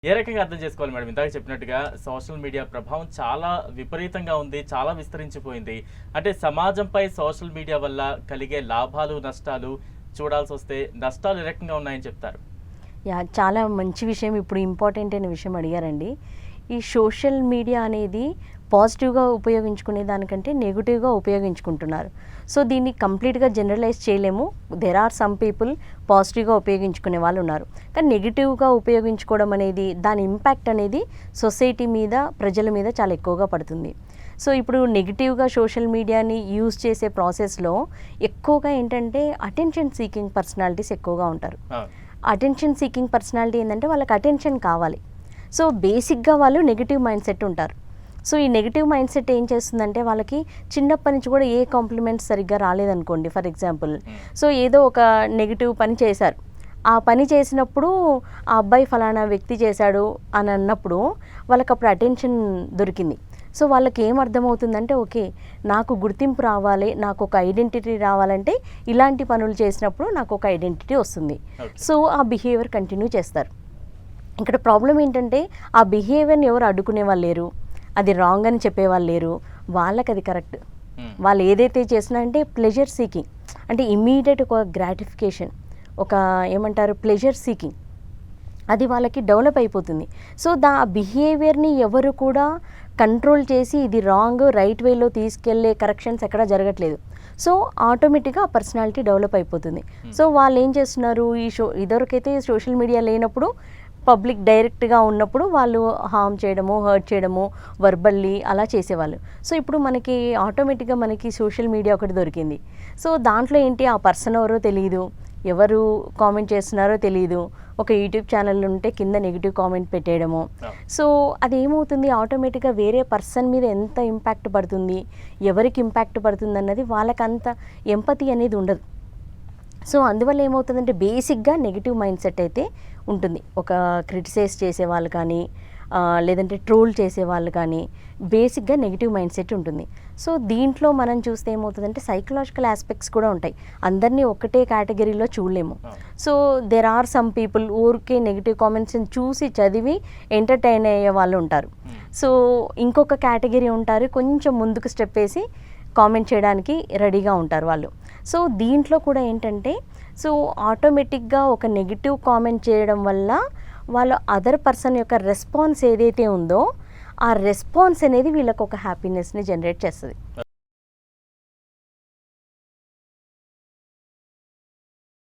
ఏ రకంగా అర్థం చేసుకోవాలి మేడం? ఇందాక చెప్పినట్టుగా సోషల్ మీడియా ప్రభావం చాలా విపరీతంగా ఉంది. చాలా విస్తరించిపోయింది. అంటే సమాజంపై సోషల్ మీడియా వల్ల కలిగే లాభాలు, నష్టాలు చూడాల్సొస్తే నష్టాలు ఏ రకంగా ఉన్నాయని చెప్తారు? చాలా మంచి విషయం. ఇప్పుడు ఇంపార్టెంట్ అయిన విషయం అడిగారండి. ఈ సోషల్ మీడియా అనేది పాజిటివ్‌గా ఉపయోగించుకునే దానికంటే నెగెటివ్‌గా ఉపయోగించుకుంటున్నారు. సో, దీన్ని కంప్లీట్‌గా జనరలైజ్ చేయలేము. దేర్ ఆర్ సమ్ పీపుల్ పాజిటివ్‌గా ఉపయోగించుకునే వాళ్ళు ఉన్నారు. కానీ నెగెటివ్‌గా ఉపయోగించుకోవడం అనేది దాని ఇంపాక్ట్ అనేది సొసైటీ మీద, ప్రజల మీద చాలా ఎక్కువగా పడుతుంది. సో, ఇప్పుడు నెగెటివ్‌గా సోషల్ మీడియాని యూజ్ చేసే ప్రాసెస్‌లో ఎక్కువగా ఏంటంటే అటెన్షన్ సీకింగ్ పర్సనాలిటీస్ ఎక్కువగా ఉంటారు. అటెన్షన్ సీకింగ్ పర్సనాలిటీ ఏంటంటే వాళ్ళకి అటెన్షన్ కావాలి. సో, బేసిక్‌గా వాళ్ళు నెగెటివ్ మైండ్ సెట్ ఉంటారు. సో, ఈ నెగెటివ్ మైండ్ సెట్ ఏం చేస్తుందంటే వాళ్ళకి చిన్నప్పటి నుంచి కూడా ఏ కాంప్లిమెంట్స్ సరిగ్గా రాలేదనుకోండి ఫర్ ఎగ్జాంపుల్. సో, ఏదో ఒక నెగెటివ్ పని చేశారు. ఆ పని చేసినప్పుడు ఆ అబ్బాయి ఫలానా వ్యక్తి చేశాడు అని అన్నప్పుడు వాళ్ళకప్పుడు అటెన్షన్ దొరికింది. సో, వాళ్ళకి ఏం అర్థమవుతుందంటే ఓకే, నాకు గుర్తింపు రావాలి, నాకు ఒక ఐడెంటిటీ రావాలంటే ఇలాంటి పనులు చేసినప్పుడు నాకు ఒక ఐడెంటిటీ వస్తుంది. సో, ఆ బిహేవియర్ కంటిన్యూ చేస్తారు. ఇక్కడ ప్రాబ్లం ఏంటంటే ఆ బిహేవియర్ని ఎవరు అడ్డుకునే వాళ్ళు లేరు, అది రాంగ్ అని చెప్పేవాళ్ళు లేరు, వాళ్ళకి అది కరెక్ట్. వాళ్ళు ఏదైతే చేసినా అంటే ప్లెజర్ సీకింగ్, అంటే ఇమ్మీడియట్ ఒక గ్రాటిఫికేషన్, ఒక ఏమంటారు ప్లెజర్ సీకింగ్, అది వాళ్ళకి డెవలప్ అయిపోతుంది. సో, బిహేవియర్ని ఎవరు కూడా కంట్రోల్ చేసి ఇది రాంగ్ రైట్ వేలో తీసుకెళ్లే కరెక్షన్స్ ఎక్కడా జరగట్లేదు. సో, ఆటోమేటిక్గా ఆ పర్సనాలిటీ డెవలప్ అయిపోతుంది. సో, వాళ్ళు ఏం చేస్తున్నారు, ఇదివరకైతే సోషల్ మీడియా లేనప్పుడు పబ్లిక్ డైరెక్ట్గా ఉన్నప్పుడు వాళ్ళు హార్మ్ చేయడము, హర్ట్ చేయడము, వర్బల్లీ అలా చేసేవాళ్ళు. సో, ఇప్పుడు మనకి ఆటోమేటిక్గా మనకి సోషల్ మీడియా ఒకటి దొరికింది. సో, దాంట్లో ఏంటి ఆ పర్సన్ ఎవరో తెలియదు, ఎవరు కామెంట్ చేస్తున్నారో తెలియదు, ఒక యూట్యూబ్ ఛానల్ ఉంటే కింద నెగిటివ్ కామెంట్ పెట్టేయడము. సో, అది ఏమవుతుంది ఆటోమేటిక్గా వేరే పర్సన్ మీద ఎంత ఇంపాక్ట్ పడుతుంది, ఎవరికి ఇంపాక్ట్ పడుతుంది అన్నది వాళ్ళకంత ఎంపతి అనేది ఉండదు. సో, అందువల్ల ఏమవుతుందంటే బేసిక్గా నెగిటివ్ మైండ్ సెట్ అయితే ఉంటుంది. ఒక క్రిటిసైజ్ చేసేవాళ్ళు కానీ లేదంటే ట్రోల్ చేసేవాళ్ళు కానీ బేసిక్గా నెగిటివ్ మైండ్ సెట్ ఉంటుంది. సో, దీంట్లో మనం చూస్తే ఏమవుతుందంటే సైకలాజికల్ ఆస్పెక్ట్స్ కూడా ఉంటాయి. అందరినీ ఒకటే కేటగిరీలో చూడలేము. So, there are some people ఊరికే నెగిటివ్ కామెంట్స్ని చూసి చదివి ఎంటర్టైన్ అయ్యే వాళ్ళు ఉంటారు. సో, ఇంకొక కేటగిరీ ఉంటారు కొంచెం ముందుకు స్టెప్ వేసి కామెంట్ చేయడానికి రెడీగా ఉంటారు వాళ్ళు. సో, దీంట్లో కూడా ఏంటంటే సో ఆటోమేటిక్గా ఒక నెగిటివ్ కామెంట్ చేయడం వల్ల వాళ్ళ అదర్ పర్సన్ యొక్క రెస్పాన్స్ ఏదైతే ఉందో ఆ రెస్పాన్స్ అనేది వీళ్ళకి ఒక హ్యాపీనెస్ని జనరేట్ చేస్తుంది.